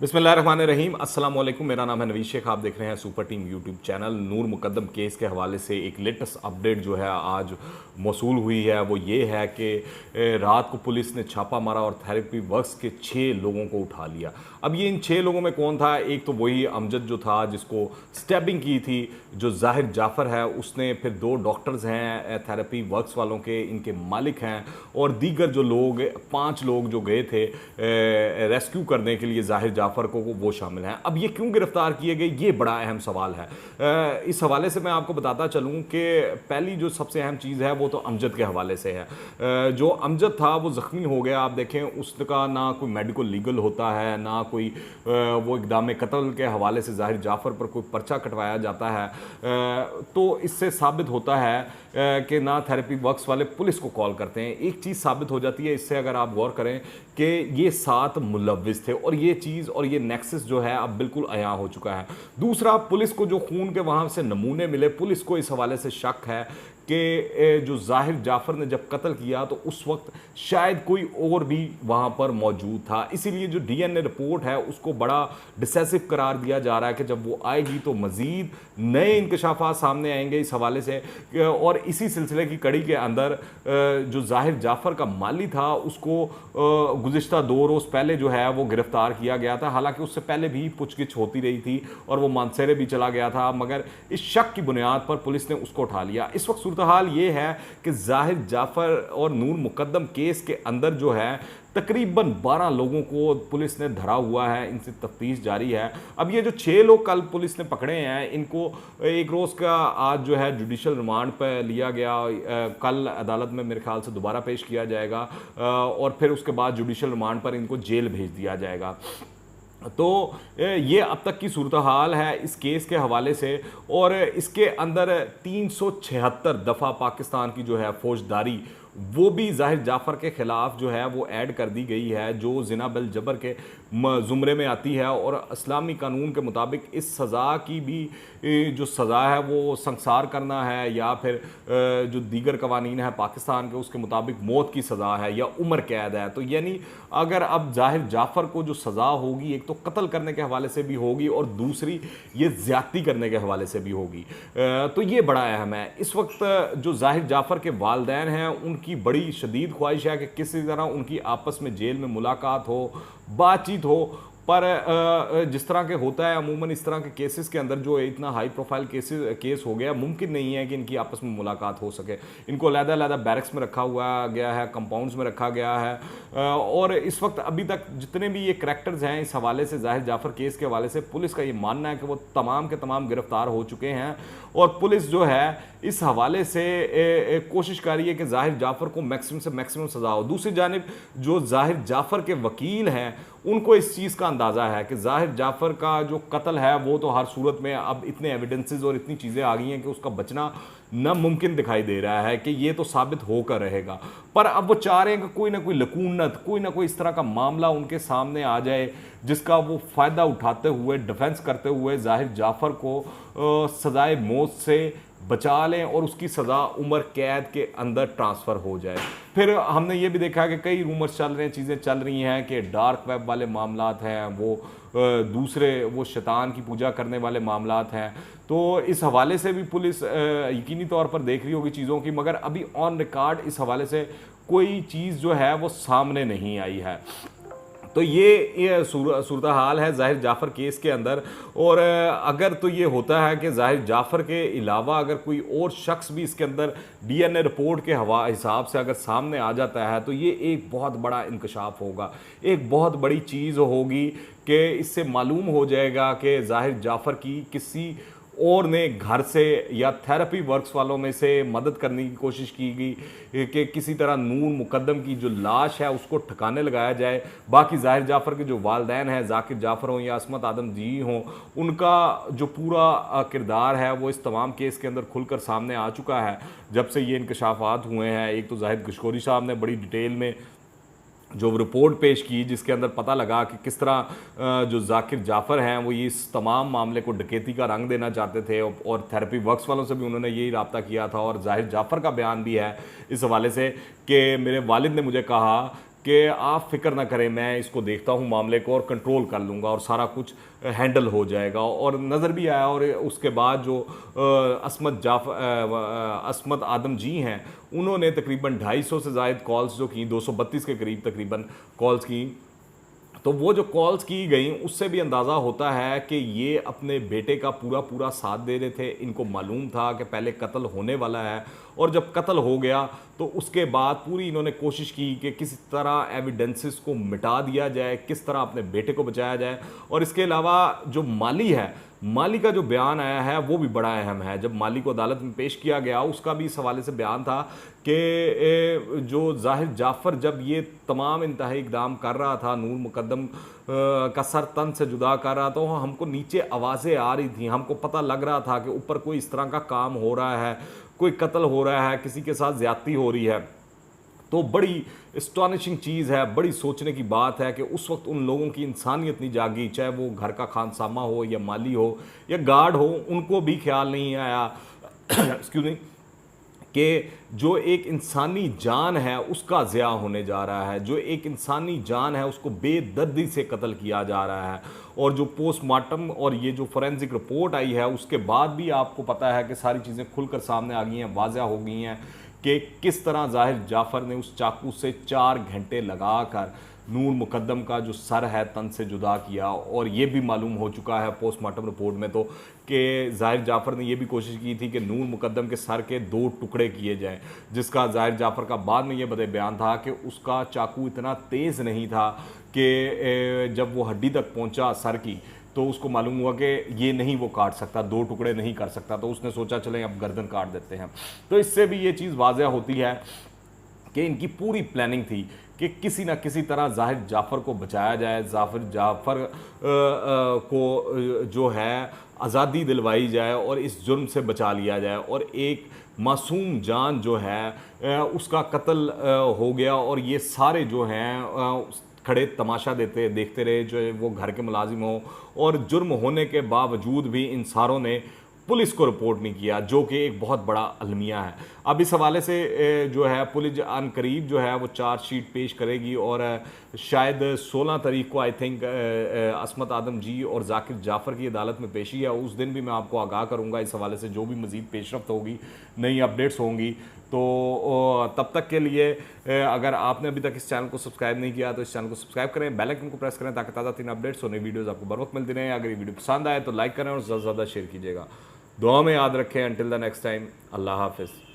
बिस्मिल्लाहिर्रहमानिर्रहीम। अस्सलाम वालेकुम। मेरा नाम है नवीद शेख। आप देख रहे हैं सुपर टीम यूट्यूब चैनल। नूर मुकद्दम केस के हवाले से एक लेटेस्ट अपडेट जो है आज मौसूल हुई है वो ये है कि रात को पुलिस ने छापा मारा और थेरेपी वर्क्स के 6 लोगों को उठा लिया। अब ये इन 6 लोगों में कौन था? एक तो वही अमजद जो था जिसको स्टैबिंग की थी, जो जाहिर जाफ़र है उसने, फिर 2 डॉक्टर्स हैं थेरेपी वर्क्स वालों के, इनके मालिक हैं, और दीगर जो लोग 5 लोग जो गए थे रेस्क्यू करने के लिए जाहिर जाफ़र को, वो शामिल हैं। अब ये क्यों गिरफ्तार किए गए, ये बड़ा अहम सवाल है। इस हवाले से मैं आपको बताता चलूँ कि पहली जो सबसे अहम चीज़ है वो तो अमजद के हवाले से है। जो अमजद था वो ज़ख्मी हो गया। आप देखें उसका ना कोई मेडिकल लीगल होता है, ना कोई वो इक़दाम कत्ल के हवाले से जाहिर जाफ़र पर कोई पर्चा कटवाया जाता है। तो इससे साबित होता है कि ना थेरेपी वर्क्स वाले पुलिस को कॉल करते हैं। एक चीज़ साबित हो जाती है इससे, अगर आप गौर करें कि ये 7 मुलव्विस थे और ये चीज़ और ये नेक्सस जो है अब बिल्कुल अयां हो चुका है। दूसरा, पुलिस को जो खून के वहाँ से नमूने मिले, पुलिस को इस हवाले से शक है कि जो जाहिर जाफ़र ने जब कत्ल किया तो उस वक्त शायद कोई और भी वहाँ पर मौजूद था। इसीलिए जो डीएनए रिपोर्ट है उसको बड़ा डिसेसिव करार दिया जा रहा है कि जब वो आएगी तो मज़ीद नए इंकशाफात सामने आएंगे इस हवाले से। और इसी सिलसिले की कड़ी के अंदर जो जाहिर जाफ़र का माली था उसको गुज़िश्ता 2 रोज़ पहले जो है वो गिरफ़्तार किया गया था। हालांकि उससे पहले भी पूछगिछ होती रही थी और वो मानसेरे भी चला गया था, मगर इस शक की बुनियाद पर पुलिस ने उसको उठा लिया। इस वक्त सूरत हाल ये है कि जाहिर जाफ़र और नूर मुकद्दम केस के अंदर जो है तकरीबन 12 लोगों को पुलिस ने धरा हुआ है, इनसे तफ्तीश जारी है। अब ये जो 6 लोग कल पुलिस ने पकड़े हैं, इनको एक रोज़ का आज जो है जुडिशल रिमांड पर लिया गया। कल अदालत में मेरे ख्याल से दोबारा पेश किया जाएगा और फिर उसके बाद जुडिशल रिमांड पर इनको जेल भेज दिया जाएगा। तो ये अब तक की सूरत हाल है इस केस के हवाले से। और इसके अंदर 376 दफ़ा पाकिस्तान की जो है फौजदारी वो भी जाहिर जाफ़र के ख़िलाफ़ जो है वो ऐड कर दी गई है, जो ज़िना बिल जबर के ज़ुमरे में आती है। और इस्लामी कानून के मुताबिक इस सज़ा की भी जो सज़ा है वो संसार करना है, या फिर जो दीगर कवानीन है पाकिस्तान के उसके मुताबिक मौत की सज़ा है या उम्र कैद है। तो यानी अगर अब जाहिर जाफ़र को जो सज़ा होगी, एक तो कत्ल करने के हवाले से भी होगी और दूसरी ये ज़्यादती करने के हवाले से भी होगी। तो ये बड़ा अहम है। इस वक्त जो जाहिर जाफ़र के वालिदैन हैं उनकी बड़ी शदीद ख्वाहिश है कि किसी तरह उनकी आपस में जेल में मुलाकात हो, बातचीत हो। पर जिस तरह के होता है अमूमन इस तरह के केसेस के अंदर, जो इतना हाई प्रोफाइल केस हो गया, मुमकिन नहीं है कि इनकी आपस में मुलाकात हो सके। इनको अलग-अलग बैरक्स में रखा हुआ गया है, कंपाउंड्स में रखा गया है। और इस वक्त अभी तक जितने भी ये करैक्टर्स हैं इस हवाले से, जाहिर जाफ़र केस के हवाले से, पुलिस का ये मानना है कि वो तमाम के तमाम गिरफ्तार हो चुके हैं। और पुलिस जो है इस हवाले से कोशिश कर रही है कि जाहिर जाफ़र को मैक्सिमम से मैक्सिमम सज़ा हो। दूसरी जानिब जो जाहिर जाफ़र के वकील हैं उनको इस चीज़ का अंदाज़ा है कि जाहिर जाफ़र का जो कत्ल है वो तो हर सूरत में अब इतने एविडेंसेस और इतनी चीज़ें आ गई हैं कि उसका बचना नामुमकिन दिखाई दे रहा है, कि ये तो साबित होकर रहेगा। पर अब वो चाह रहे हैं कि कोई ना कोई लकूनत, कोई ना कोई इस तरह का मामला उनके सामने आ जाए जिसका वो फ़ायदा उठाते हुए, डिफेंस करते हुए जाहिर जाफ़र को सज़ाए मौत से बचा लें और उसकी सज़ा उम्र कैद के अंदर ट्रांसफ़र हो जाए। फिर हमने ये भी देखा कि कई रूमर्स चल रहे हैं, चीज़ें चल रही हैं कि डार्क वेब वाले मामलात हैं, वो दूसरे वो शैतान की पूजा करने वाले मामलात हैं। तो इस हवाले से भी पुलिस यकीनी तौर पर देख रही होगी चीज़ों की, मगर अभी ऑन रिकॉर्ड इस हवाले से कोई चीज़ जो है वो सामने नहीं आई है। तो ये सूरत हाल है जाहिर जाफ़र केस के अंदर। और अगर तो ये होता है कि जाहिर जाफ़र के अलावा अगर कोई और शख्स भी इसके अंदर डीएनए रिपोर्ट के हिसाब से अगर सामने आ जाता है तो ये एक बहुत बड़ा इंकशाफ होगा, एक बहुत बड़ी चीज़ होगी कि इससे मालूम हो जाएगा कि जाहिर जाफ़र की किसी और ने घर से या थेरेपी वर्क्स वालों में से मदद करने की कोशिश की गई कि किसी तरह नूर मुकद्दम की जो लाश है उसको ठिकाने लगाया जाए। बाकी जाहिर जाफ़र के जो वालिदैन हैं, जाकिर जाफ़र हों या असमत आदम जी हों, उनका जो पूरा किरदार है वो इस तमाम केस के अंदर खुलकर सामने आ चुका है जब से ये इंकशाफात हुए हैं। एक तो जाहिद गशकोरी साहब ने बड़ी डिटेल में जो रिपोर्ट पेश की जिसके अंदर पता लगा कि किस तरह जो जाकिर जाफ़र हैं वो ये इस तमाम मामले को डकैती का रंग देना चाहते थे, और थेरेपी वर्क्स वालों से भी उन्होंने यही रब्ता किया था। और जाहिर जाफ़र का बयान भी है इस हवाले से कि मेरे वालिद ने मुझे कहा कि आप फिक्र ना करें, मैं इसको देखता हूँ मामले को और कंट्रोल कर लूँगा और सारा कुछ हैंडल हो जाएगा। और नज़र भी आया। और उसके बाद जो असमत आदम जी हैं, उन्होंने तकरीबन 250 से ज़ायद कॉल्स जो की, 232 के करीब तकरीबन कॉल्स की। तो वो जो कॉल्स की गई उससे भी अंदाज़ा होता है कि ये अपने बेटे का पूरा पूरा साथ दे रहे थे। इनको मालूम था कि पहले कत्ल होने वाला है, और जब कत्ल हो गया तो उसके बाद पूरी इन्होंने कोशिश की कि किस तरह एविडेंसेस को मिटा दिया जाए, किस तरह अपने बेटे को बचाया जाए। और इसके अलावा जो माली है, माली का जो बयान आया है वो भी बड़ा अहम है। जब माली को अदालत में पेश किया गया, उसका भी इस हवाले से बयान था कि जो ज़ाहिर जाफ़र जब ये तमाम इंतहाई इक़दाम कर रहा था, नूर मुकद्दम का सर तन से जुदा कर रहा था, तो हमको नीचे आवाज़ें आ रही थी, हमको पता लग रहा था कि ऊपर कोई इस तरह का काम हो रहा है, कोई कत्ल हो रहा है, किसी के साथ ज़्यादती हो रही है। तो बड़ी एस्टॉनिशिंग चीज़ है, बड़ी सोचने की बात है कि उस वक्त उन लोगों की इंसानियत नहीं जागी, चाहे वो घर का खानसामा हो या माली हो या गार्ड हो, उनको भी ख्याल नहीं आया एक्सक्यूज मी, कि जो एक इंसानी जान है उसका ज़िया होने जा रहा है, जो एक इंसानी जान है उसको बेदर्दी से कत्ल किया जा रहा है। और जो पोस्टमार्टम और ये जो फोरेंसिक रिपोर्ट आई है उसके बाद भी आपको पता है कि सारी चीज़ें खुलकर सामने आ गई हैं, वाज़ह हो गई हैं कि किस तरह ज़ाहिर जाफ़र ने उस चाकू से 4 घंटे लगाकर नूर मुकद्दम का जो सर है तन से जुदा किया। और ये भी मालूम हो चुका है पोस्टमार्टम रिपोर्ट में तो कि ज़ाहिर जाफ़र ने यह भी कोशिश की थी कि नूर मुकद्दम के सर के 2 टुकड़े किए जाएं, जिसका ज़ाहिर जाफ़र का बाद में ये बयान था कि उसका चाकू इतना तेज़ नहीं था कि जब वो हड्डी तक पहुंचा सर की तो उसको मालूम हुआ कि ये नहीं वो काट सकता, 2 टुकड़े नहीं कर सकता, तो उसने सोचा चलें अब गर्दन काट देते हैं। तो इससे भी ये चीज़ वाज़ह होती है कि इनकी पूरी प्लानिंग थी कि किसी ना किसी तरह ज़ाहिर जाफ़र को बचाया जाए, जाफ़र को जो है आज़ादी दिलवाई जाए और इस जुर्म से बचा लिया जाए। और एक मासूम जान जो है उसका कत्ल हो गया, और ये सारे जो हैं खड़े तमाशा देखते रहे, जो वो घर के मुलाजिम हो, और जुर्म होने के बावजूद भी इन सारों ने पुलिस को रिपोर्ट नहीं किया, जो कि एक बहुत बड़ा अलमिया है। अब इस हवाले से जो है पुलिस अनकरीब जो है वो चार्जशीट पेश करेगी, और शायद 16 तारीख को आई थिंक असमत आदम जी और जाकिर जाफ़र की अदालत में पेशी है। उस दिन भी मैं आपको आगाह करूँगा इस हवाले से, जो भी मज़ीद पेशरफ्त होगी, नई अपडेट्स होंगी। तो तब तक के लिए अगर आपने अभी तक इस चैनल को सब्सक्राइब नहीं किया तो इस चैनल को सब्सक्राइब करें, बेल आइकन को प्रेस करें ताकि ताज़ा 3 अपडेट्स और नई वीडियोज़ आपको बर वक्त मिलती रहें। अगर ये वीडियो पसंद आए तो लाइक करें और ज़्यादा से ज़्यादा शेयर कीजिएगा। दुआ में याद रखें। अंटिल द नेक्स्ट टाइम, अल्लाह हाफिज़।